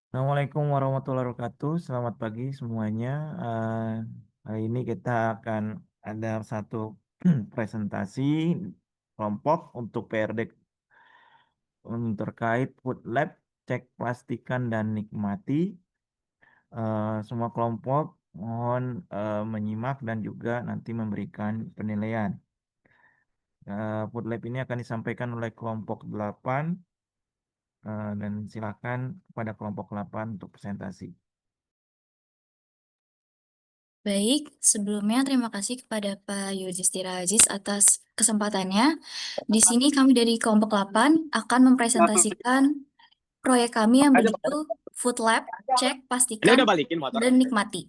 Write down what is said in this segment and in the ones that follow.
Assalamualaikum warahmatullahi wabarakatuh. Selamat pagi semuanya. Eh, Hari ini kita akan ada satu presentasi kelompok untuk PRD terkait food lab, cek pastikan dan nikmati. Semua kelompok mohon menyimak dan juga nanti memberikan penilaian. Food lab ini akan disampaikan oleh kelompok 8 dan silakan kepada kelompok 8 untuk presentasi. Baik, sebelumnya terima kasih kepada Pak Yudhistira Aziz atas kesempatannya. Di sini kami dari kelompok 8 akan mempresentasikan proyek kami yang berjudul Food Lab, Cek, Ini Pastikan, udah balikin motor. dan Nikmati.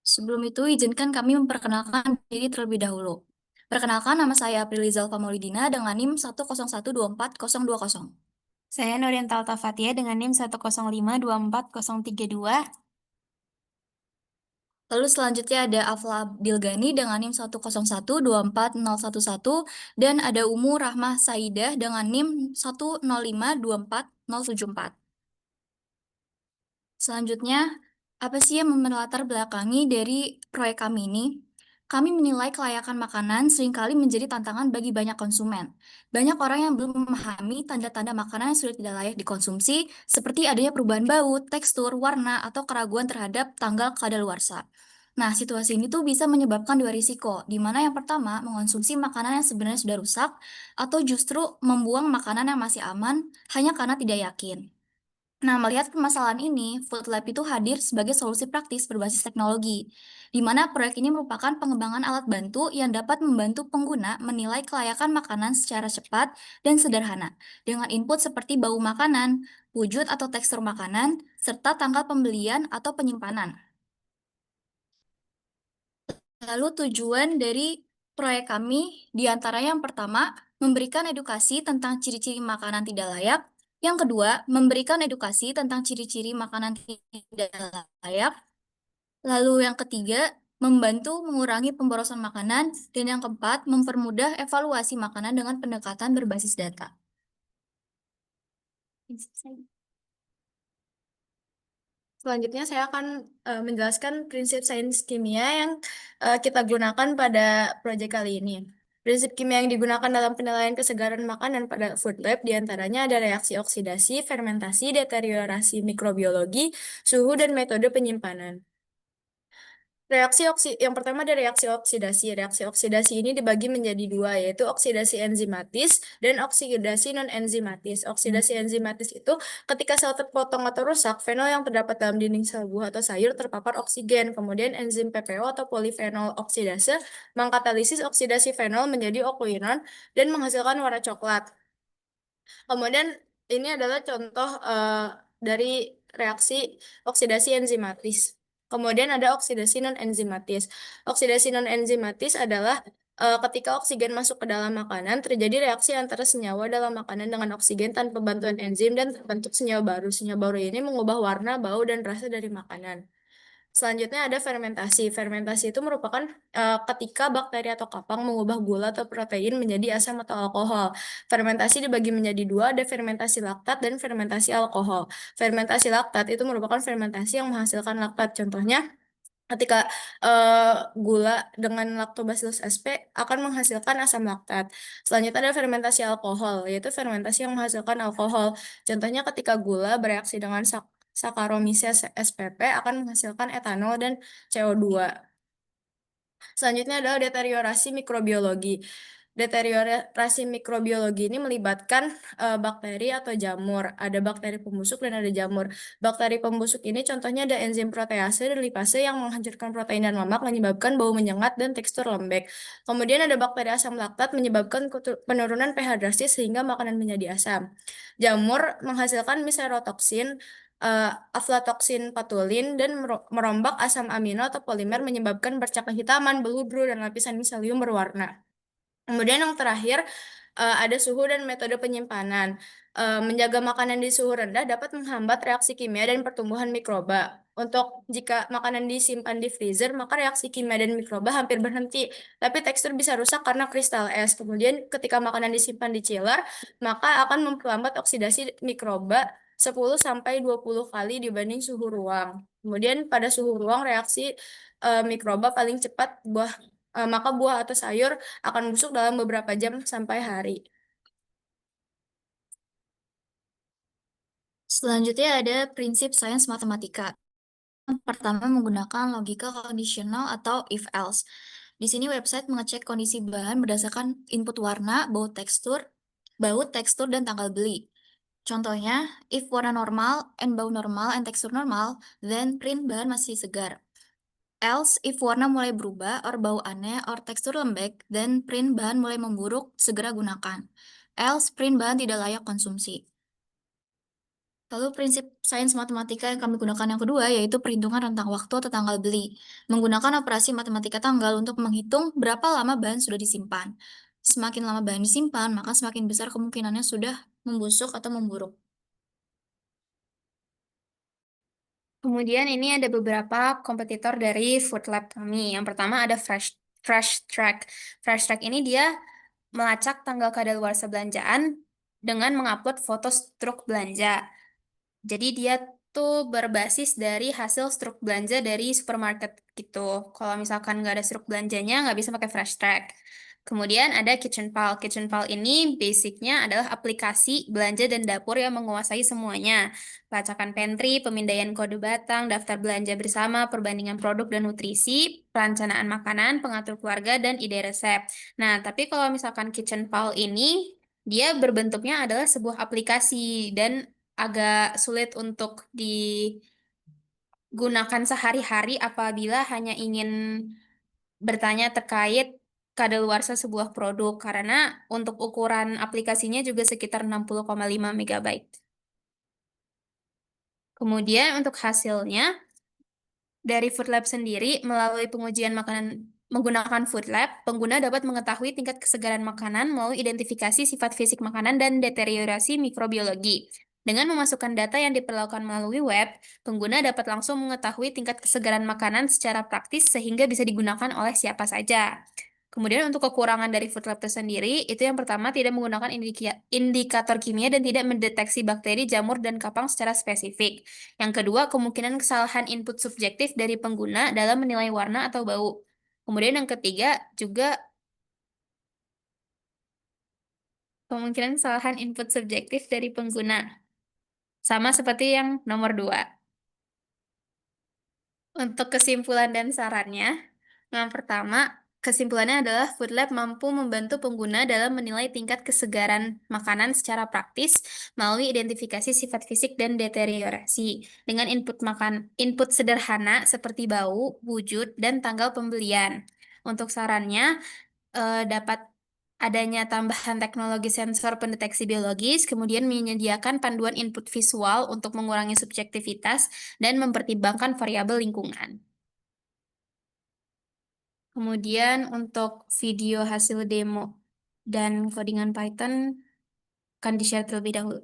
Sebelum itu, izinkan kami memperkenalkan diri terlebih dahulu. Perkenalkan, nama saya Aprilizal Maulidina dengan NIM 101242020. Saya Nuriantal Tafatia dengan NIM 1052432. Lalu selanjutnya ada Afla Bilgani dengan NIM 101240111 dan ada Umu Rahmah Saidah dengan NIM 1052474. Selanjutnya, apa sih yang melatar belakangi dari proyek kami ini? Kami menilai kelayakan makanan seringkali menjadi tantangan bagi banyak konsumen. Banyak orang yang belum memahami tanda-tanda makanan yang sudah tidak layak dikonsumsi, seperti adanya perubahan bau, tekstur, warna, atau keraguan terhadap tanggal kadaluarsa. Nah, situasi ini tuh bisa menyebabkan dua risiko, di mana yang pertama, mengonsumsi makanan yang sebenarnya sudah rusak, atau justru membuang makanan yang masih aman hanya karena tidak yakin. Nah, melihat permasalahan ini, Food Lab itu hadir sebagai solusi praktis berbasis teknologi, di mana proyek ini merupakan pengembangan alat bantu yang dapat membantu pengguna menilai kelayakan makanan secara cepat dan sederhana, dengan input seperti bau makanan, wujud atau tekstur makanan, serta tanggal pembelian atau penyimpanan. Lalu tujuan dari proyek kami diantaranya yang pertama, memberikan edukasi tentang ciri-ciri makanan tidak layak. Yang kedua, memberikan edukasi tentang ciri-ciri makanan tidak layak. Lalu yang ketiga, membantu mengurangi pemborosan makanan. Dan yang keempat, mempermudah evaluasi makanan dengan pendekatan berbasis data. Selanjutnya saya akan menjelaskan prinsip sains kimia yang kita gunakan pada proyek kali ini. Prinsip kimia yang digunakan dalam penilaian kesegaran makanan pada food lab diantaranya ada reaksi oksidasi, fermentasi, deteriorasi mikrobiologi, suhu, dan metode penyimpanan. Yang pertama ada reaksi oksidasi. Reaksi oksidasi ini dibagi menjadi dua, yaitu oksidasi enzimatis dan oksidasi non-enzimatis. Oksidasi enzimatis itu ketika sel terpotong atau rusak, fenol yang terdapat dalam dinding sel buah atau sayur terpapar oksigen. Kemudian enzim PPO atau polifenol oksidase mengkatalisis oksidasi fenol menjadi okuinon dan menghasilkan warna coklat. Kemudian ini adalah contoh dari reaksi oksidasi enzimatis. Kemudian ada oksidasi non-enzimatis. Oksidasi non-enzimatis adalah ketika oksigen masuk ke dalam makanan, terjadi reaksi antara senyawa dalam makanan dengan oksigen tanpa bantuan enzim dan terbentuk senyawa baru. Senyawa baru ini mengubah warna, bau, dan rasa dari makanan. Selanjutnya ada fermentasi. Fermentasi itu merupakan ketika bakteri atau kapang mengubah gula atau protein menjadi asam atau alkohol. Fermentasi dibagi menjadi dua, ada fermentasi laktat dan fermentasi alkohol. Fermentasi laktat itu merupakan fermentasi yang menghasilkan laktat. Contohnya, ketika gula dengan Lactobacillus sp akan menghasilkan asam laktat. Selanjutnya ada fermentasi alkohol, yaitu fermentasi yang menghasilkan alkohol. Contohnya ketika gula bereaksi dengan Saccharomyces spp akan menghasilkan etanol dan CO2. Selanjutnya adalah deteriorasi mikrobiologi. Deteriorasi mikrobiologi ini melibatkan bakteri atau jamur. Ada bakteri pembusuk dan ada jamur. Bakteri pembusuk ini contohnya ada enzim protease dan lipase yang menghancurkan protein dan lemak, menyebabkan bau menyengat dan tekstur lembek. Kemudian ada bakteri asam laktat menyebabkan penurunan pH drastis sehingga makanan menjadi asam. Jamur menghasilkan miserotoksin, aflatoksin patulin, dan merombak asam amino atau polimer menyebabkan bercak kehitaman, beludru, dan lapisan miselium berwarna. Kemudian yang terakhir ada suhu dan metode penyimpanan. Menjaga makanan di suhu rendah dapat menghambat reaksi kimia dan pertumbuhan mikroba. Untuk jika makanan disimpan di freezer, maka reaksi kimia dan mikroba hampir berhenti, tapi tekstur bisa rusak karena kristal es. Kemudian ketika makanan disimpan di chiller, maka akan memperlambat oksidasi mikroba 10 sampai 20 kali dibanding suhu ruang. Kemudian pada suhu ruang reaksi mikroba paling cepat maka buah atau sayur akan busuk dalam beberapa jam sampai hari. Selanjutnya ada prinsip sains matematika. Pertama, menggunakan logika kondisional atau if-else. Di sini website mengecek kondisi bahan berdasarkan input warna, baut, tekstur, dan tanggal beli. Contohnya, if warna normal, and bau normal, and tekstur normal, then print bahan masih segar. Else, if warna mulai berubah, or bau aneh, or tekstur lembek, then print bahan mulai memburuk, segera gunakan. Else, print bahan tidak layak konsumsi. Lalu prinsip sains matematika yang kami gunakan yang kedua yaitu perhitungan rentang waktu atau tanggal beli. Menggunakan operasi matematika tanggal untuk menghitung berapa lama bahan sudah disimpan. Semakin lama bahan disimpan, maka semakin besar kemungkinannya sudah membusuk atau memburuk. Kemudian ini ada beberapa kompetitor dari Food Lab kami. Yang pertama ada Fresh Track. Fresh Track ini dia melacak tanggal kadaluarsa belanjaan dengan mengupload foto struk belanja. Jadi dia tuh berbasis dari hasil struk belanja dari supermarket gitu. Kalau misalkan nggak ada struk belanjanya, nggak bisa pakai Fresh Track. Kemudian ada KitchenPal. KitchenPal ini basicnya adalah aplikasi belanja dan dapur yang menguasai semuanya. Pelacakan pantry, pemindaian kode batang, daftar belanja bersama, perbandingan produk dan nutrisi, perencanaan makanan, pengatur keluarga, dan ide resep. Nah, tapi kalau misalkan KitchenPal ini, dia berbentuknya adalah sebuah aplikasi dan agak sulit untuk digunakan sehari-hari apabila hanya ingin bertanya terkait kadaluarsa sebuah produk karena untuk ukuran aplikasinya juga sekitar 60,5 megabyte. Kemudian untuk hasilnya dari Food Lab sendiri melalui pengujian makanan menggunakan Food Lab, pengguna dapat mengetahui tingkat kesegaran makanan melalui identifikasi sifat fisik makanan dan deteriorasi mikrobiologi. Dengan memasukkan data yang diperlakukan melalui web, pengguna dapat langsung mengetahui tingkat kesegaran makanan secara praktis sehingga bisa digunakan oleh siapa saja. Kemudian untuk kekurangan dari Food Lab tersendiri, itu yang pertama tidak menggunakan indikator kimia dan tidak mendeteksi bakteri, jamur, dan kapang secara spesifik. Yang kedua, kemungkinan kesalahan input subjektif dari pengguna dalam menilai warna atau bau. Kemudian yang ketiga, juga kemungkinan kesalahan input subjektif dari pengguna. Sama seperti yang nomor dua. Untuk kesimpulan dan sarannya, yang pertama, kesimpulannya adalah Food Lab mampu membantu pengguna dalam menilai tingkat kesegaran makanan secara praktis melalui identifikasi sifat fisik dan deteriorasi dengan input sederhana seperti bau, wujud, dan tanggal pembelian. Untuk sarannya, dapat adanya tambahan teknologi sensor pendeteksi biologis, kemudian menyediakan panduan input visual untuk mengurangi subjektivitas dan mempertimbangkan variabel lingkungan. Kemudian untuk video hasil demo dan codingan Python akan di-share terlebih dahulu.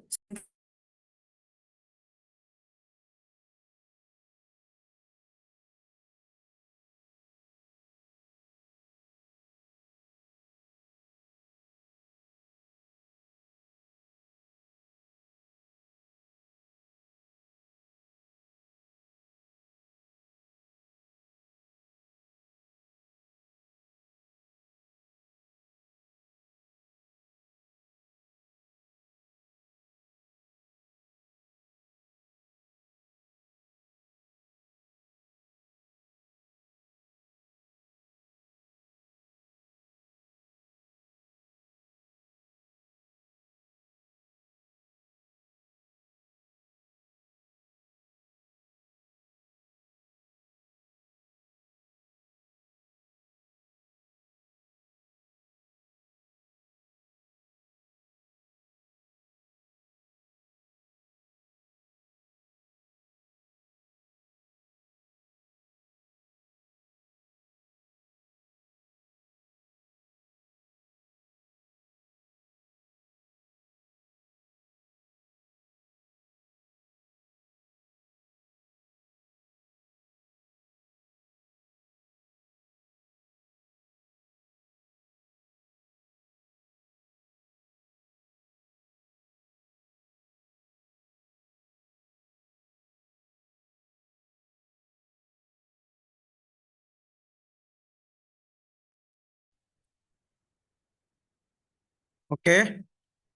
Oke,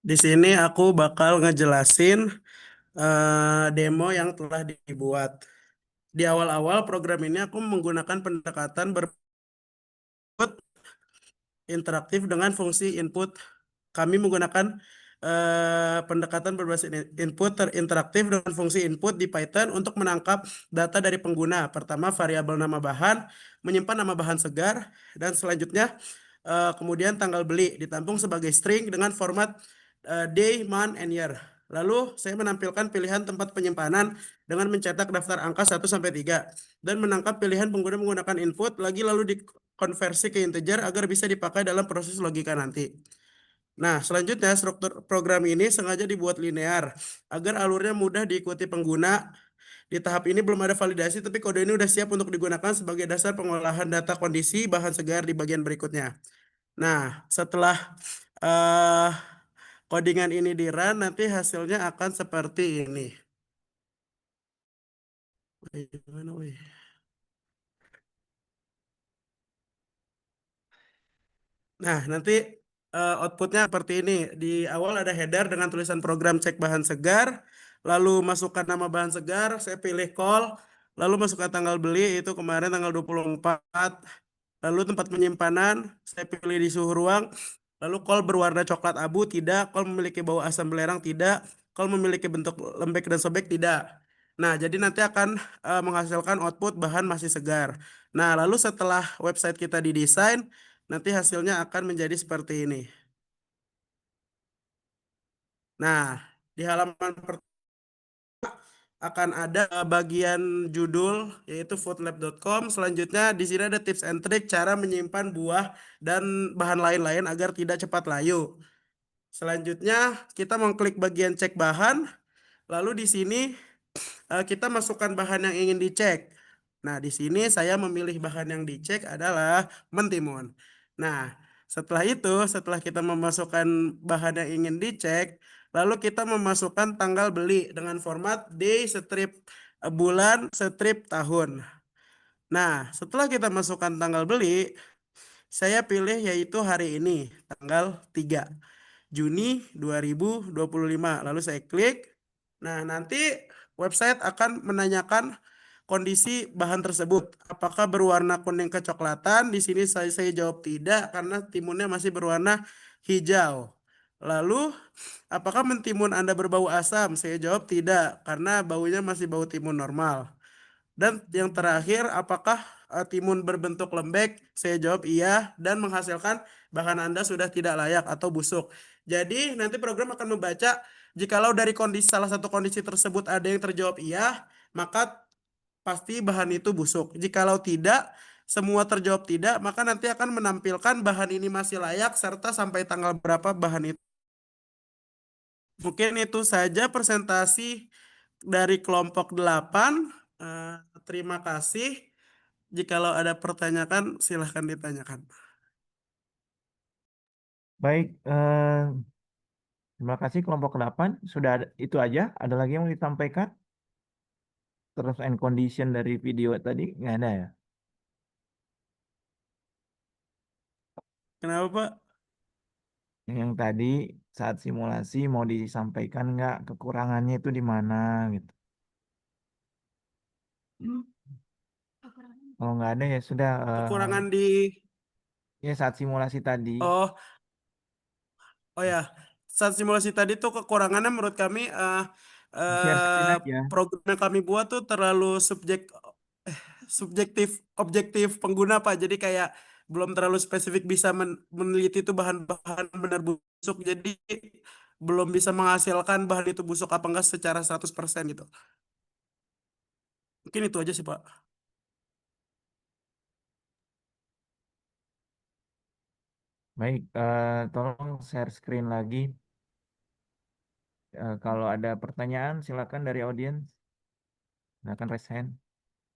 di sini aku bakal ngejelasin demo yang telah dibuat. Di awal-awal program ini aku menggunakan pendekatan interaktif dengan fungsi input. Kami menggunakan pendekatan berbasis input terinteraktif dengan fungsi input di Python untuk menangkap data dari pengguna. Pertama, variabel nama bahan, menyimpan nama bahan segar, dan selanjutnya kemudian tanggal beli ditampung sebagai string dengan format day, month, and year. Lalu saya menampilkan pilihan tempat penyimpanan dengan mencetak daftar angka 1 sampai 3 dan menangkap pilihan pengguna menggunakan input lagi lalu dikonversi ke integer agar bisa dipakai dalam proses logika nanti. Nah, selanjutnya struktur program ini sengaja dibuat linear agar alurnya mudah diikuti pengguna. Di tahap ini belum ada validasi, tapi kode ini sudah siap untuk digunakan sebagai dasar pengolahan data kondisi bahan segar di bagian berikutnya. Nah, setelah eh codingan ini di run, nanti hasilnya akan seperti ini. Wih, gimana, wih? Nah, nanti outputnya seperti ini. Di awal ada header dengan tulisan program cek bahan segar, lalu masukkan nama bahan segar, saya pilih call, lalu masukkan tanggal beli, itu kemarin tanggal 24. Lalu tempat penyimpanan, saya pilih di suhu ruang. Lalu kol berwarna coklat abu, tidak. Kol memiliki bau asam belerang, tidak. Kol memiliki bentuk lembek dan sobek, tidak. Nah, jadi nanti akan menghasilkan output bahan masih segar. Nah, lalu setelah website kita didesain, nanti hasilnya akan menjadi seperti ini. Nah, di halaman akan ada bagian judul yaitu foodlab.com. Selanjutnya di sini ada tips and trick cara menyimpan buah dan bahan lain-lain agar tidak cepat layu. Selanjutnya kita mengklik bagian cek bahan, lalu di sini kita masukkan bahan yang ingin dicek. Nah, di sini saya memilih bahan yang dicek adalah mentimun. Nah, setelah itu, setelah kita memasukkan bahan yang ingin dicek, lalu kita memasukkan tanggal beli dengan format day strip bulan strip tahun. Nah, setelah kita masukkan tanggal beli, saya pilih yaitu hari ini, tanggal 3 Juni 2025. Lalu saya klik. Nah, nanti website akan menanyakan kondisi bahan tersebut. Apakah berwarna kuning kecoklatan? Di sini saya jawab tidak karena timunnya masih berwarna hijau. Lalu, apakah mentimun Anda berbau asam? Saya jawab tidak karena baunya masih bau timun normal. Dan yang terakhir, apakah timun berbentuk lembek? Saya jawab iya dan menghasilkan bahan Anda sudah tidak layak atau busuk. Jadi nanti program akan membaca jikalau dari kondisi salah satu kondisi tersebut ada yang terjawab iya, maka pasti bahan itu busuk. Jikalau tidak, semua terjawab tidak, maka nanti akan menampilkan bahan ini masih layak serta sampai tanggal berapa bahan itu. Mungkin itu saja presentasi dari kelompok 8. Eh, Terima kasih. Jikalau ada pertanyaan, silahkan ditanyakan. Baik, terima kasih kelompok 8. Sudah ada, itu aja. Ada lagi yang mau disampaikan? Terus and condition dari video tadi nggak ada ya? Kenapa, Pak? Yang tadi saat simulasi mau disampaikan nggak kekurangannya itu di mana gitu. Kalau nggak ada ya sudah. Kekurangan di... Ya saat simulasi tadi Oh, oh ya. Saat simulasi tadi tuh kekurangannya menurut kami di share screen eh, aja. program yang kami buat tuh terlalu subjektif objektif pengguna Pak. Jadi kayak belum terlalu spesifik bisa meneliti itu bahan-bahan benar busuk. Jadi belum bisa menghasilkan bahan itu busuk apa enggak secara 100% gitu. Mungkin itu aja sih Pak. Baik, tolong share screen lagi. Kalau ada pertanyaan silakan dari audiens. Silakan raise hand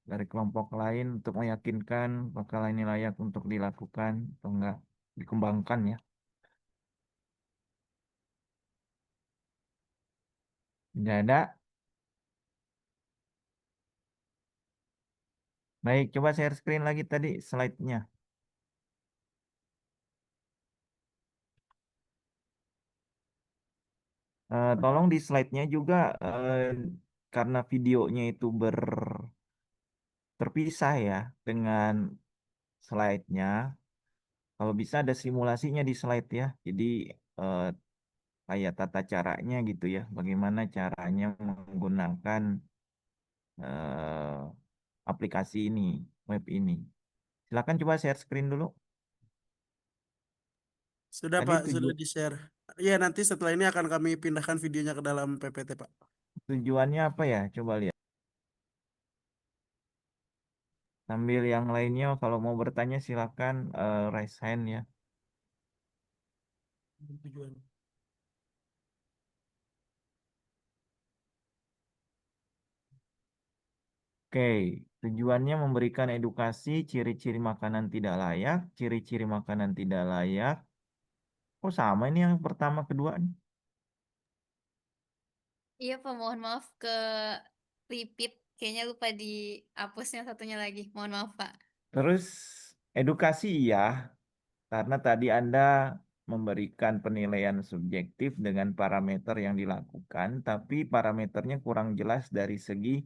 dari kelompok lain untuk meyakinkan apakah ini layak untuk dilakukan atau enggak dikembangkan ya. Tidak ada. Baik, coba share screen lagi tadi slide-nya. Tolong di slide-nya juga karena videonya itu terpisah ya dengan slide-nya. Kalau bisa ada simulasinya di slide ya. Jadi eh, kayak tata caranya gitu ya. Bagaimana caranya menggunakan eh, aplikasi ini, web ini. Silakan coba share screen dulu. Sudah Tadi Pak, sudah di-share. Iya, nanti setelah ini akan kami pindahkan videonya ke dalam PPT, Pak. tujuannya apa ya? Coba lihat. Sambil yang lainnya kalau mau bertanya silakan raise hand ya. Tujuan. Oke, tujuannya memberikan edukasi ciri-ciri makanan tidak layak, ciri-ciri makanan tidak layak. Oh sama ini yang pertama kedua nih. Iya, Pak, mohon maaf ke repeat. Kayaknya lupa dihapus yang satunya lagi. Mohon maaf, Pak. Terus edukasi ya, karena tadi Anda memberikan penilaian subjektif dengan parameter yang dilakukan, tapi parameternya kurang jelas dari segi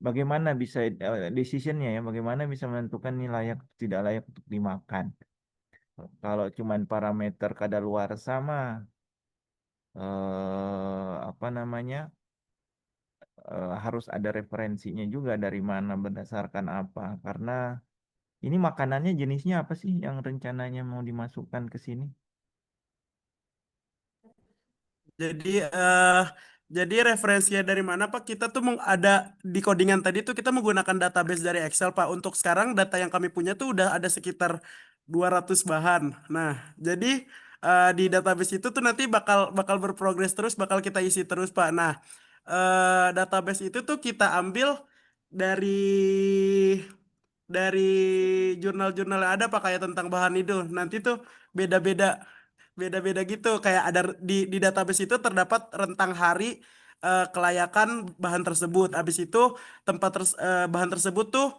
bagaimana bisa decisionnya ya, bagaimana bisa menentukan ini layak tidak layak untuk dimakan. Kalau cuman parameter kadaluarsa mah apa namanya harus ada referensinya juga dari mana berdasarkan apa karena ini makanannya jenisnya apa sih yang rencananya mau dimasukkan ke sini? Jadi jadi referensinya dari mana Pak? Kita tuh ada di codingan tadi tuh kita menggunakan database dari Excel Pak. Untuk sekarang data yang kami punya tuh udah ada sekitar 200 bahan. Nah, jadi di database itu tuh nanti bakal bakal berprogres terus, bakal kita isi terus Pak. Nah, database itu tuh kita ambil dari dari jurnal-jurnal yang ada Pak kayak tentang bahan itu. Nanti tuh beda-beda beda-beda gitu kayak ada di database itu terdapat rentang hari kelayakan bahan tersebut. Habis itu bahan tersebut tuh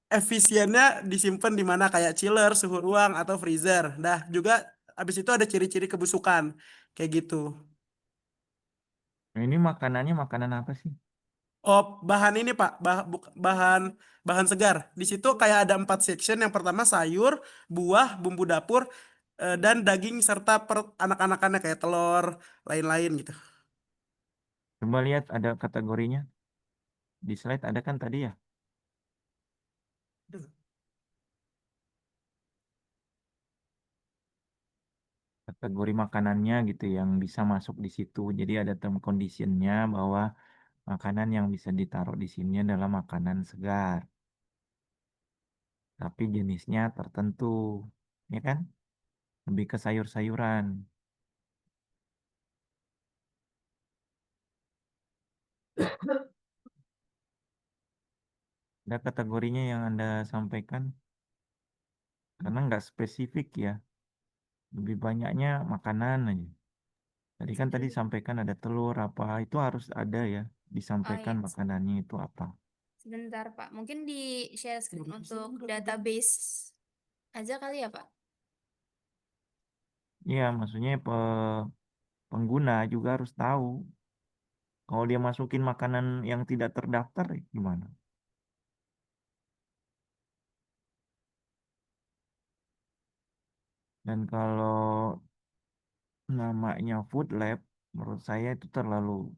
efisiennya disimpan di mana kayak chiller, suhu ruang atau freezer. Dah juga habis itu ada ciri-ciri kebusukan kayak gitu. Nah, ini makanannya makanan apa sih? Oh, bahan ini Pak, bahan bahan segar. Di situ kayak ada 4 section. Yang pertama sayur, buah, bumbu dapur, dan daging serta anak-anakannya kayak telur, lain-lain gitu. Coba lihat ada kategorinya di slide ada kan tadi ya? Kategori makanannya gitu yang bisa masuk di situ. Jadi ada term conditionnya bahwa makanan yang bisa ditaruh di sini adalah makanan segar, tapi jenisnya tertentu, ya kan? Lebih ke sayur-sayuran. Ada kategorinya yang Anda sampaikan karena nggak spesifik ya. Lebih banyaknya makanan aja. Tadi kan tadi sampaikan ada telur apa itu harus ada ya Oh disampaikan iya, makanannya itu apa. sebentar, Pak. Mungkin di share screen untuk database aja kali ya, Pak? Iya, maksudnya pengguna juga harus tahu kalau dia masukin makanan yang tidak terdaftar gimana. Dan kalau namanya food lab, menurut saya itu terlalu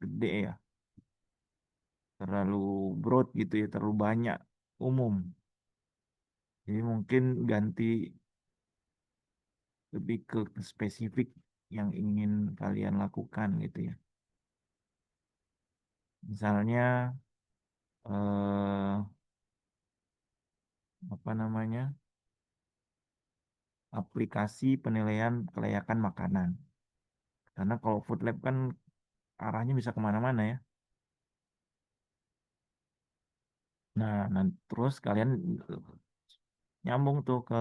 gede ya, terlalu broad gitu ya, terlalu banyak umum. Jadi mungkin ganti lebih ke spesifik yang ingin kalian lakukan gitu ya. Misalnya eh, apa namanya aplikasi penilaian kelayakan makanan. Karena kalau food lab kan arahnya bisa kemana-mana ya. Nah, terus kalian nyambung tuh ke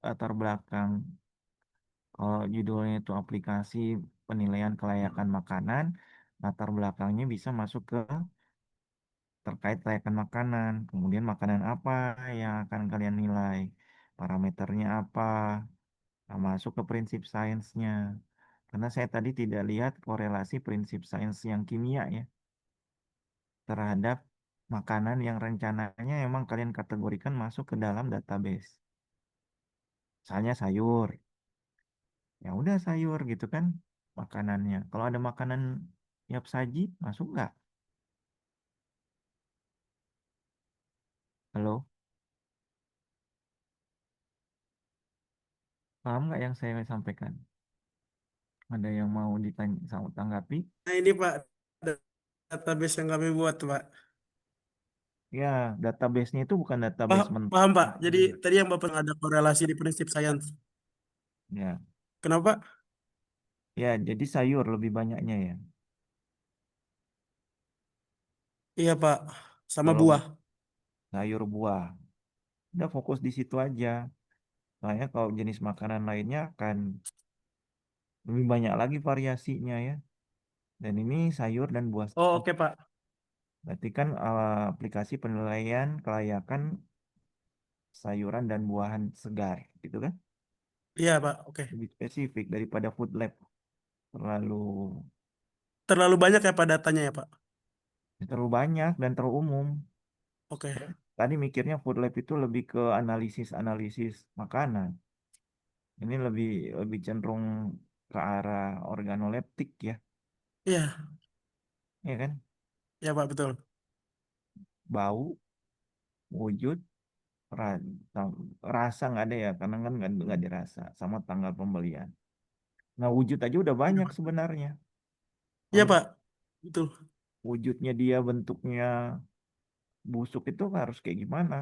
latar belakang. Kalau judulnya itu aplikasi penilaian kelayakan makanan, latar belakangnya bisa masuk ke terkait kelayakan makanan. Kemudian makanan apa yang akan kalian nilai, parameternya apa, nah, masuk ke prinsip sainsnya. Karena saya tadi tidak lihat korelasi prinsip sains yang kimia ya terhadap makanan yang rencananya emang kalian kategorikan masuk ke dalam database. Misalnya sayur, ya udah sayur gitu kan makanannya. Kalau ada makanan siap saji, masuk nggak? Halo, paham nggak yang saya sampaikan? Ada yang mau ditanya, tanggapi? Nah ini Pak, database yang kami buat Pak. Ya, database-nya itu bukan database Paham, paham Pak. mentah. Jadi tadi yang Bapak ada korelasi di prinsip sains. Ya, Kenapa? ya, jadi sayur lebih banyaknya ya. Iya Pak, sama Kalau buah. sayur buah, udah fokus di situ aja. Soalnya kalau jenis makanan lainnya akan lebih banyak lagi variasinya ya. Dan ini sayur dan buah. Oh oke Pak. Berarti kan aplikasi penilaian kelayakan sayuran dan buahan segar, gitu kan? Iya Pak, oke. Lebih spesifik daripada food lab. Terlalu Terlalu banyak ya Pak datanya ya Pak. terlalu banyak dan terlalu umum. Oke. Ya, tadi mikirnya food lab itu lebih ke analisis-analisis makanan. Ini lebih lebih cenderung ke arah organoleptik ya, Iya, ya kan? ya Pak betul. Bau, wujud, ra- rasa nggak ada ya, karena kan nggak dirasa, sama tanggal pembelian. Nah, wujud aja udah Iya banyak Pak. sebenarnya. Iya Kalau Pak, betul. wujudnya dia bentuknya busuk itu harus kayak gimana?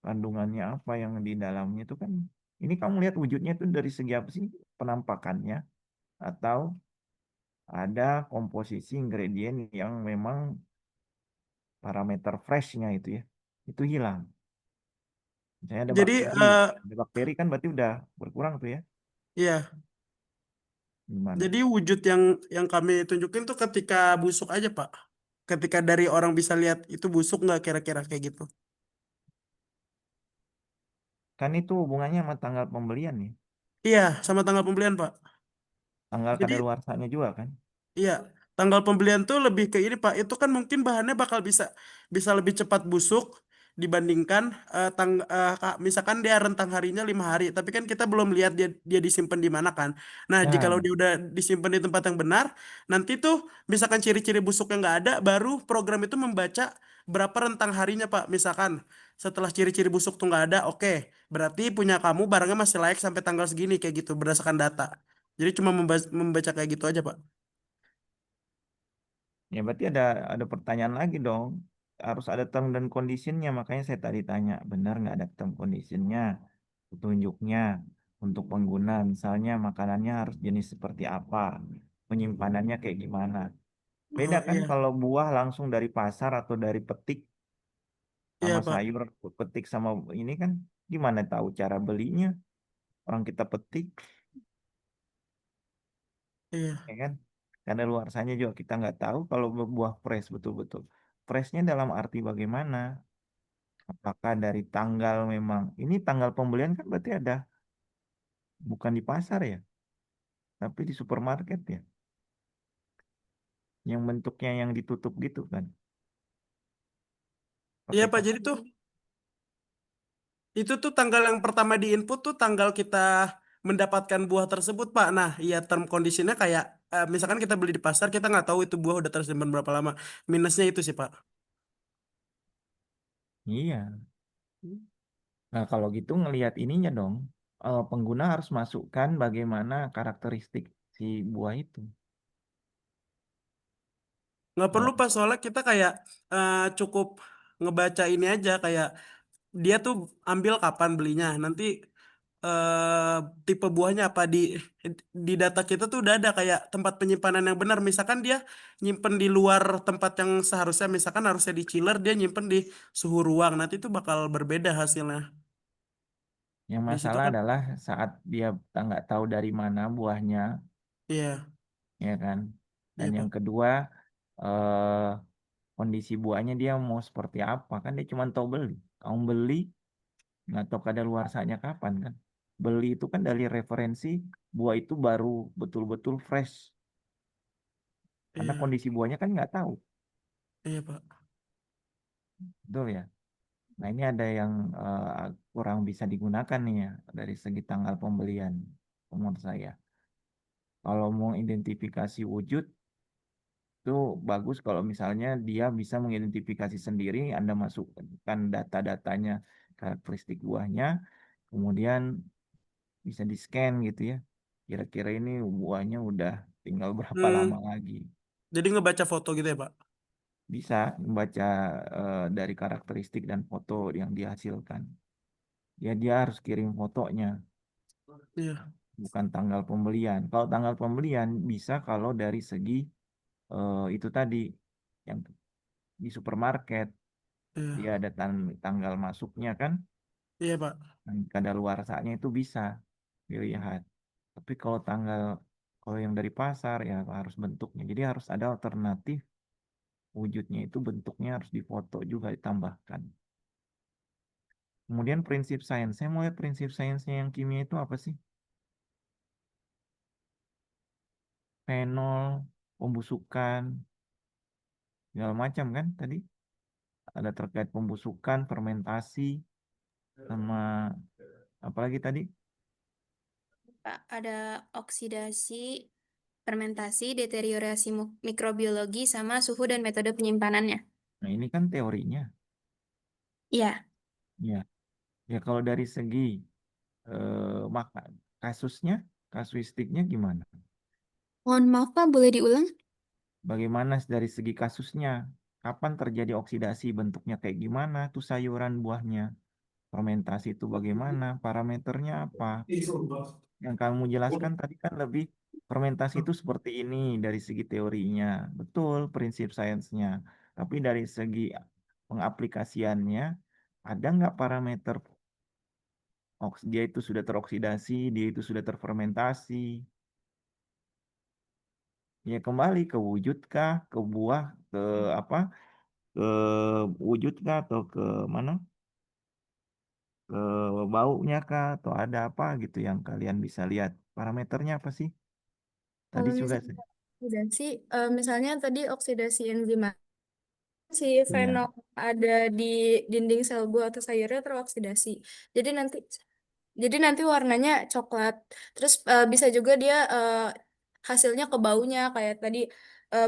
Kandungannya apa yang di dalamnya itu kan. Ini kamu lihat wujudnya itu dari segi apa sih? Penampakannya atau ada komposisi ingredien yang memang parameter freshnya itu ya. Itu hilang. Misalnya Jadi ada bakteri kan berarti udah berkurang tuh ya. iya, Gimana? jadi wujud yang kami tunjukin tuh ketika busuk aja Pak. Ketika dari orang bisa lihat itu busuk nggak kira-kira kayak gitu. Kan itu hubungannya sama tanggal pembelian nih. Iya, sama tanggal pembelian Pak. Tanggal Jadi kadaluarsanya juga kan. iya, tanggal pembelian tuh lebih ke ini Pak. Itu kan mungkin bahannya bakal bisa bisa lebih cepat busuk dibandingkan misalkan dia rentang harinya 5 hari, tapi kan kita belum lihat dia dia disimpan di mana kan. Nah, jikalau Nah, dia udah disimpan di tempat yang benar, nanti tuh misalkan ciri-ciri busuknya nggak ada, baru program itu membaca berapa rentang harinya Pak. Misalkan setelah ciri-ciri busuk tuh nggak ada, oke, berarti punya kamu barangnya masih layak sampai tanggal segini kayak gitu berdasarkan data. Jadi cuma membaca kayak gitu aja Pak. ya berarti ada pertanyaan lagi dong. Harus ada term dan conditionnya. Makanya saya tadi tanya, benar nggak ada term conditionnya? Petunjuknya untuk pengguna, misalnya makanannya harus jenis seperti apa, penyimpanannya kayak gimana. Beda Oh kan iya, kalau buah langsung dari pasar atau dari petik, iya sama Pak. sayur petik sama ini kan gimana tahu cara belinya? Orang kita petik, Iya, ya kan? Karena luarsanya juga kita nggak tahu kalau buah fresh betul-betul. Freshnya dalam arti bagaimana? Apakah dari tanggal memang ini tanggal pembelian kan berarti ada bukan di pasar ya, tapi di supermarket ya, yang bentuknya yang ditutup gitu kan, iya pakai Pak. Jadi tuh itu tuh tanggal yang pertama di input tuh tanggal kita mendapatkan buah tersebut Pak. Nah, iya term conditionnya kayak misalkan kita beli di pasar kita nggak tahu itu buah udah tersimpan berapa lama. Minusnya itu sih Pak. Iya. Nah, kalau gitu ngelihat ininya dong, pengguna harus masukkan bagaimana karakteristik si buah itu. Nggak perlu Kalau Pak soalnya kita kayak cukup ngebaca ini aja kayak dia tuh ambil kapan belinya. Nanti tipe buahnya apa di data kita tuh udah ada kayak tempat penyimpanan yang benar. Misalkan dia nyimpen di luar tempat yang seharusnya, misalkan harusnya di chiller, dia nyimpen di suhu ruang. Nanti itu bakal berbeda hasilnya. yang Di situ masalah kan, adalah saat dia nggak tahu dari mana buahnya, iya, ya kan. Dan iya yang Pak. kedua, eh, kondisi buahnya dia mau seperti apa kan dia cuma tahu beli. Kamu beli nggak tahu kadaluarsanya kapan kan. beli itu kan dari referensi buah itu baru betul-betul fresh. Karena Iya, kondisi buahnya kan nggak tahu, iya Pak. betul ya. Nah ini ada yang kurang bisa digunakan nih ya dari segi tanggal pembelian menurut saya. Kalau mau identifikasi wujud itu bagus kalau misalnya dia bisa mengidentifikasi sendiri, Anda masukkan data-datanya, karakteristik buahnya, kemudian bisa di-scan gitu ya. Kira-kira ini buahnya udah tinggal berapa lama Hmm, lagi. jadi ngebaca foto gitu ya Pak? Bisa membaca dari karakteristik dan foto yang dihasilkan. Ya dia harus kirim fotonya, Iya, bukan tanggal pembelian. Kalau tanggal pembelian bisa kalau dari segi itu tadi yang di supermarket dia iya, ada tanggal masuknya kan, iya Pak. dan kadaluarsanya itu bisa dilihat. Tapi kalau yang dari pasar ya harus bentuknya. Jadi harus ada alternatif wujudnya itu bentuknya harus difoto juga ditambahkan. Kemudian prinsip sains. Saya mau lihat prinsip sainsnya yang kimia itu apa sih? Fenol, pembusukan, segala macam kan tadi. Ada terkait pembusukan, fermentasi, sama apa lagi tadi? Pak, ada oksidasi, fermentasi, deteriorasi mikrobiologi, sama suhu dan metode penyimpanannya. Nah ini kan teorinya. Iya, Ya, ya kalau dari segi maka kasusnya, kasuistiknya gimana? mohon maaf Pak, boleh diulang? Bagaimana dari segi kasusnya? Kapan terjadi oksidasi? Bentuknya kayak gimana? Tuh sayuran buahnya. Fermentasi itu bagaimana? Parameternya apa? Yang kamu jelaskan tadi kan lebih fermentasi itu seperti ini dari segi teorinya. Betul, prinsip sainsnya. Tapi dari segi pengaplikasiannya, ada nggak parameter dia itu sudah teroksidasi, dia itu sudah terfermentasi? Ya kembali ke wujud kah, ke buah, ke apa, ke wujud kah, atau ke mana, ke baunya kah, atau ada apa gitu yang kalian bisa lihat. Parameternya apa sih? Tadi Kalau juga misalnya oksidasi, misalnya tadi oksidasi enzimatis, si ya. fenol ada di dinding sel buah atau sayurnya teroksidasi. Jadi nanti Jadi nanti warnanya coklat. Terus bisa juga dia hasilnya ke baunya kayak tadi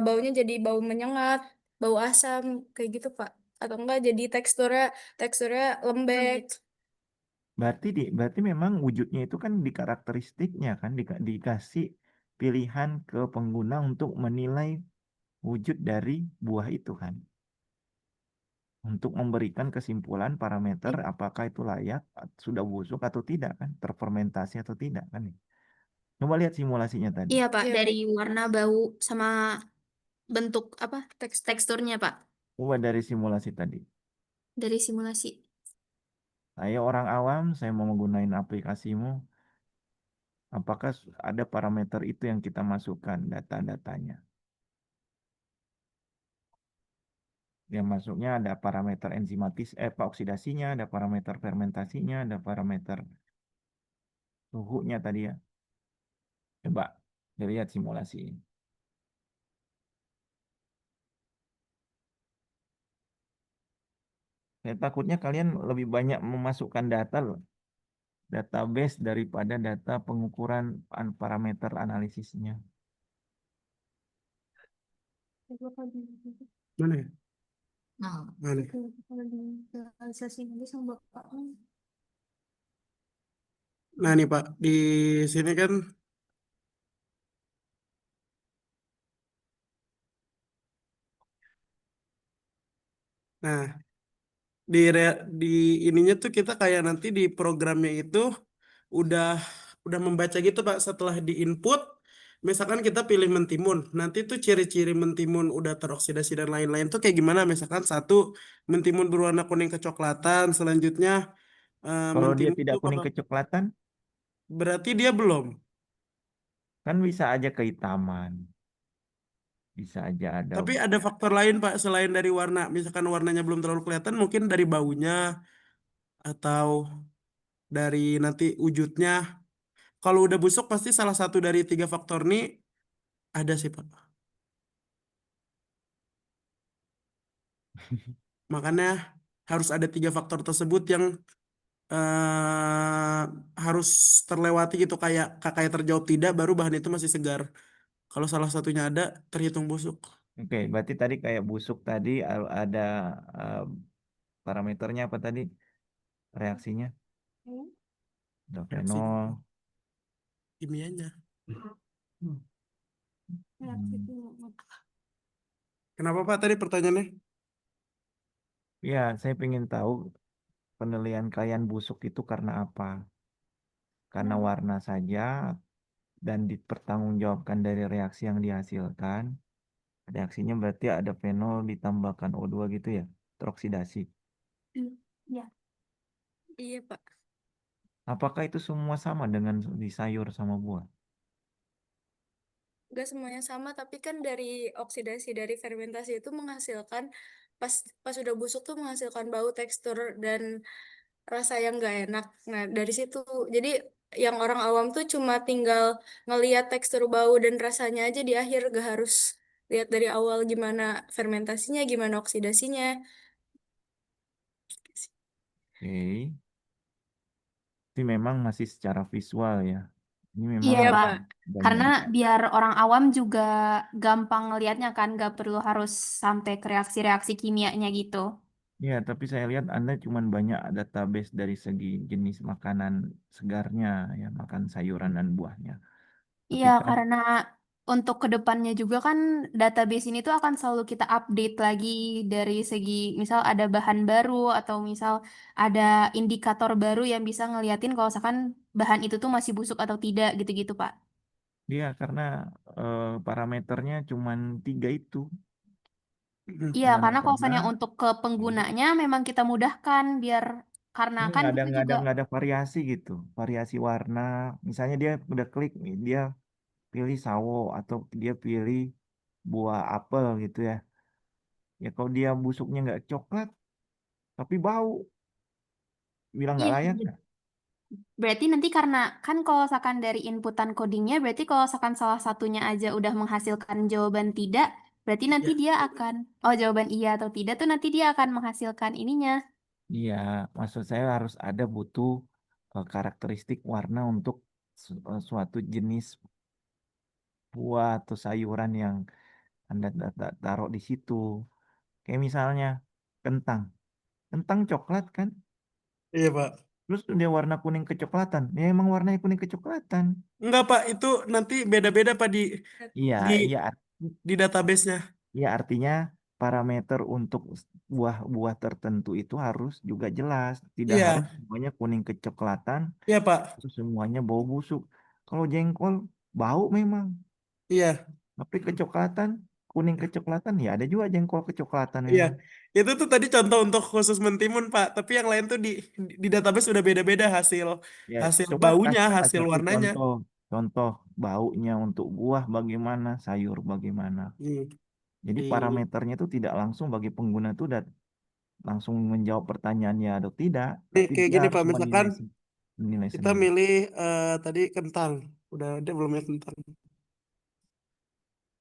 baunya jadi bau menyengat, bau asam kayak gitu Pak. Atau enggak jadi teksturnya teksturnya lembek. Berarti memang wujudnya itu kan di karakteristiknya kan dikasih pilihan ke pengguna untuk menilai wujud dari buah itu kan. Untuk memberikan kesimpulan parameter I- apakah itu layak, sudah busuk atau tidak kan, terfermentasi atau tidak kan. Coba lihat simulasinya tadi. Iya Pak, Iya dari Pak. warna, bau, sama bentuk apa teksturnya Pak, Coba dari simulasi tadi. dari simulasi. Saya orang awam, saya mau menggunakan aplikasimu. Apakah ada parameter itu yang kita masukkan data-datanya? Yang masuknya ada parameter enzimatis, oksidasinya, ada parameter fermentasinya, ada parameter suhunya tadi ya. Coba dilihat simulasi. Saya takutnya kalian lebih banyak memasukkan data loh, database daripada data pengukuran parameter analisisnya. Mana ya? Nah, Mana? realisasi nanti sama Bapak. Nah nih Pak, di sini kan, nah di ininya tuh kita kayak nanti di programnya itu udah udah membaca gitu Pak setelah di input. Misalkan kita pilih mentimun, nanti tuh ciri-ciri mentimun udah teroksidasi dan lain-lain tuh kayak gimana? Misalkan satu mentimun berwarna kuning kecoklatan, selanjutnya Kalau dia mentimun tidak tuh kuning apa? kecoklatan, Berarti dia belum. kan bisa aja kehitaman, bisa aja ada. Tapi ada faktor lain Pak selain dari warna. Misalkan warnanya belum terlalu kelihatan, mungkin dari baunya atau dari nanti wujudnya. Kalau udah busuk pasti salah satu dari 3 faktor ini ada sih Pak. Makanya harus ada 3 faktor tersebut yang eh, harus terlewati gitu, kayak terjawab tidak baru bahan itu masih segar. Kalau salah satunya ada terhitung busuk. Oke, berarti tadi kayak busuk tadi ada eh, parameternya apa tadi? Reaksinya? Ada Reaksi fenol. kimianya. Hmm. Kenapa Pak tadi pertanyaannya? Ya, saya ingin tahu penilaian kalian busuk itu karena apa? Karena warna saja dan dipertanggungjawabkan dari reaksi yang dihasilkan. Reaksinya berarti ada fenol ditambahkan O2 gitu ya, teroksidasi. Ya. Iya, Pak. Apakah itu semua sama dengan di sayur sama buah? Enggak semuanya sama, tapi kan dari oksidasi dari fermentasi itu menghasilkan pas pas udah busuk tuh menghasilkan bau, tekstur dan rasa yang nggak enak. Nah, dari situ jadi yang orang awam tuh cuma tinggal ngelihat tekstur bau dan rasanya aja di akhir, gak harus lihat dari awal gimana fermentasinya, gimana oksidasinya. Oke, tapi memang masih secara visual ya. Ini memang Iya, Iya, Pak. harus Pak. Karena banyak. biar orang awam juga gampang ngelihatnya kan, gak perlu harus sampai ke reaksi-reaksi kimianya gitu. Ya, tapi saya lihat Anda cuma banyak database dari segi jenis makanan segarnya, ya, makan sayuran dan buahnya. Tapi Iya, kan, karena untuk kedepannya juga kan database ini tuh akan selalu kita update lagi dari segi misal ada bahan baru atau misal ada indikator baru yang bisa ngeliatin kalau misalkan bahan itu tuh masih busuk atau tidak gitu-gitu, Pak. dia karena parameternya cuma 3 itu. Iya, karena kalau Warna, misalnya untuk ke penggunanya memang kita mudahkan biar karena ini kan nggak ada kita nggak ada juga nggak ada variasi gitu, variasi warna. Misalnya dia udah klik nih, dia pilih sawo atau dia pilih buah apel gitu ya. Ya kalau dia busuknya nggak coklat, tapi bau, bilang nggak iya. layak nggak? Berarti nanti karena kan kalau misalkan dari inputan codingnya, berarti kalau misalkan salah satunya aja udah menghasilkan jawaban tidak, berarti nanti Ya, dia akan, oh jawaban iya atau tidak tuh nanti dia akan menghasilkan ininya. Iya, maksud saya harus ada butuh karakteristik warna untuk suatu jenis buah atau sayuran yang Anda taruh di situ. Kayak misalnya kentang. Kentang coklat kan? iya Pak. Terus dia warna kuning kecoklatan. Ya emang warnanya kuning kecoklatan. Enggak Pak, itu nanti beda-beda Pak Iya, di iya, di database-nya. iya artinya parameter untuk buah-buah tertentu itu harus juga jelas. Tidak harus Iya, semuanya kuning kecoklatan, iya Pak. terus semuanya bau busuk. Kalau jengkol bau memang, Iya, tapi kecoklatan, kuning kecoklatan ya ada juga jengkol kecoklatan iya. memang. Itu tuh tadi contoh untuk khusus mentimun Pak, tapi yang lain tuh di database udah beda-beda hasil Ya hasil coba baunya, kasih hasil satu warnanya. contoh, contoh baunya untuk buah bagaimana, sayur bagaimana. Hmm. Jadi Di, parameternya itu tidak langsung bagi pengguna itu langsung menjawab pertanyaannya atau tidak, nih, tapi kayak dia gini harus Pak, misalkan menilai kita sendiri. milih tadi kentang, udah ada belum ya kentang?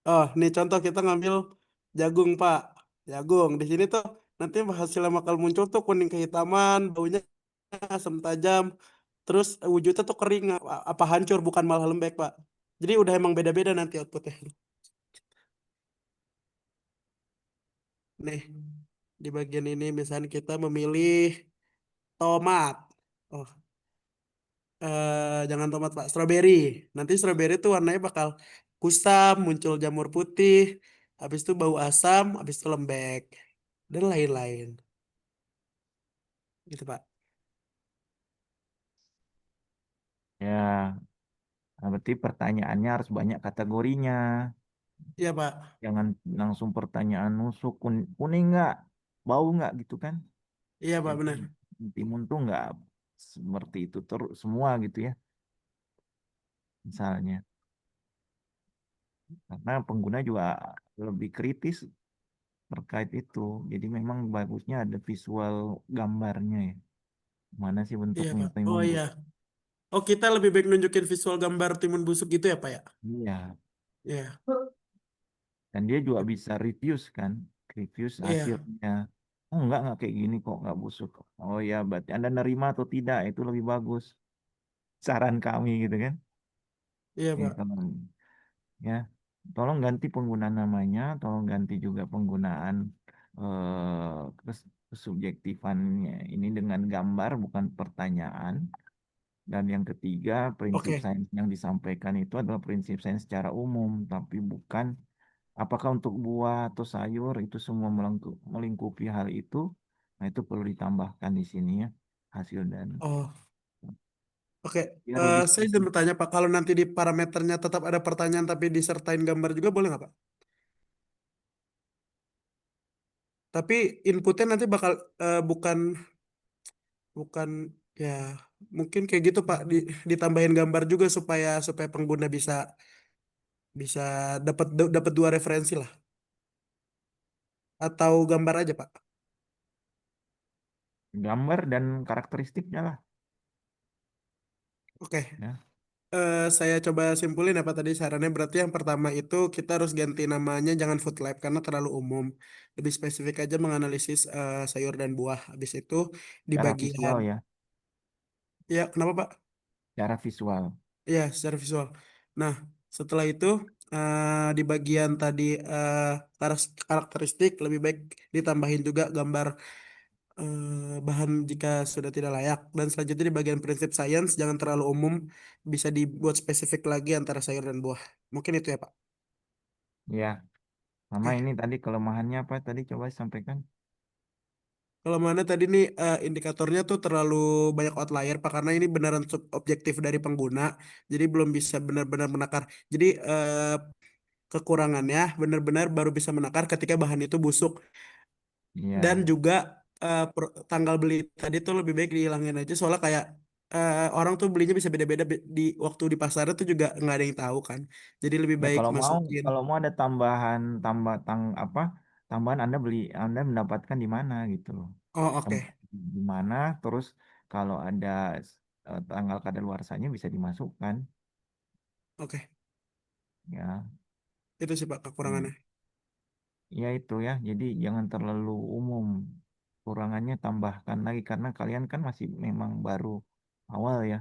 Oh, nih contoh kita ngambil jagung, Pak. Jagung. Di sini tuh nanti hasil yang bakal muncul tuh kuning kehitaman, baunya asam tajam. Terus wujudnya tuh kering, apa hancur, bukan malah lembek, Pak. Jadi udah emang beda-beda nanti outputnya. Nih, di bagian ini misalnya kita memilih tomat. Oh, jangan tomat, Pak. Strawberry. Nanti strawberry tuh warnanya bakal kusam, muncul jamur putih. Habis itu bau asam, habis itu lembek. Dan lain-lain. Gitu, Pak. Ya, nah berarti pertanyaannya harus banyak kategorinya. Iya, Pak. Jangan langsung pertanyaan nusuk kuning nggak, bau nggak gitu kan? Iya, Pak, Jadi benar. timun tuh nggak seperti itu terus semua gitu ya, misalnya. Karena pengguna juga lebih kritis terkait itu. Jadi memang bagusnya ada visual gambarnya ya. Mana sih Iya, bentuknya Pak. timun Oh iya. busuk? Oh, kita lebih baik nunjukin visual gambar timun busuk gitu ya, Pak ya? Iya. Iya. Dan dia juga bisa reviews kan, reviews Iya. hasilnya. Oh enggak kayak gini kok, nggak busuk. Oh ya, berarti Anda nerima atau tidak, itu lebih bagus. Saran kami gitu kan. Iya, Ya, Pak. ya, tolong ganti penggunaan namanya, tolong ganti juga penggunaan kesubjektifannya ini dengan gambar bukan pertanyaan. Dan yang ketiga, prinsip Oke. sains yang disampaikan itu adalah prinsip sains secara umum, tapi bukan apakah untuk buah atau sayur itu semua melingkupi hal itu. Nah, itu perlu ditambahkan di sini ya, hasil dan Oh, oke. biar lebih Saya izin spesifik. bertanya, Pak. Kalau nanti di parameternya tetap ada pertanyaan tapi disertain gambar juga boleh nggak, Pak? Tapi inputnya nanti bakal bukan bukan ya mungkin kayak gitu, Pak. Ditambahin gambar juga supaya supaya pengguna bisa bisa dapat dua referensi lah. Atau gambar aja, Pak. Gambar dan karakteristiknya lah Oke. ya. Saya coba simpulin apa tadi sarannya. Berarti yang pertama itu kita harus ganti namanya jangan food lab karena terlalu umum. Lebih spesifik aja menganalisis sayur dan buah. Habis itu di Cara bagian visual ya, ya kenapa, Pak? cara visual. Ya, secara visual. Nah, setelah itu di bagian tadi karakteristik lebih baik ditambahin juga gambar bahan jika sudah tidak layak. Dan selanjutnya di bagian prinsip sains jangan terlalu umum, bisa dibuat spesifik lagi antara sayur dan buah. Mungkin itu ya, Pak. Ya, sama Oke. ini tadi kelemahannya apa tadi coba sampaikan. Kalau mana tadi nih indikatornya tuh terlalu banyak outlier, Pak, karena ini beneran objektif dari pengguna, jadi belum bisa benar-benar menakar. Jadi kekurangannya benar-benar baru bisa menakar ketika bahan itu busuk. Dan Iya. juga tanggal beli tadi tuh lebih baik dihilangin aja, soalnya kayak orang tuh belinya bisa beda-beda di waktu di pasar itu juga nggak ada yang tahu kan. Jadi lebih Ya baik kalau mau masukin. ada tambahan apa tambahan Anda mendapatkan di mana gitu loh. Oh, oke. Tempat di mana terus kalau ada tanggal kadaluarsanya bisa dimasukkan Oke. ya. Itu sih, Pak, Hmm. kekurangannya. Ya itu ya. Jadi jangan terlalu umum. Kurangannya tambahkan lagi karena kalian kan masih memang baru awal ya.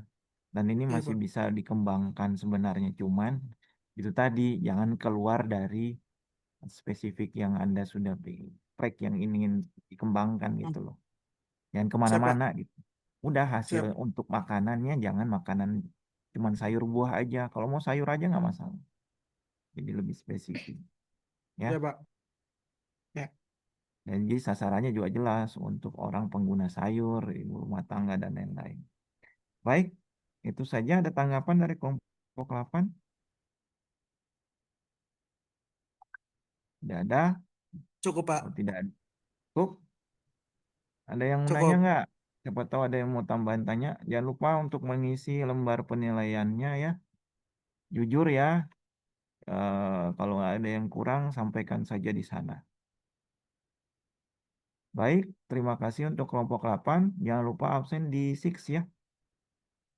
Dan ini Iya, masih Pak. bisa dikembangkan sebenarnya. Cuman itu tadi jangan keluar dari spesifik yang Anda sudah track yang ingin dikembangkan Hmm. gitu loh. Jangan Siap, Pak. kemana-mana gitu. Udah hasil Siap. untuk makanannya jangan makanan cuman sayur buah aja. Kalau mau sayur aja nggak masalah. Jadi lebih spesifik Ya, ya. Pak. Ya. Dan jadi sasarannya juga jelas untuk orang pengguna sayur, ibu rumah tangga dan lain-lain. Baik, itu saja ada tanggapan dari kelompok 8. Tidak ada. Cukup, Pak. Kalau tidak ada, cukup. Ada yang mau nanya Cukup. nggak? Siapa tahu ada yang mau tambahan tanya. Jangan lupa untuk mengisi lembar penilaiannya ya. Jujur ya, kalau nggak ada yang kurang, sampaikan saja di sana. Baik, terima kasih untuk kelompok 8. Jangan lupa absen di 6 ya.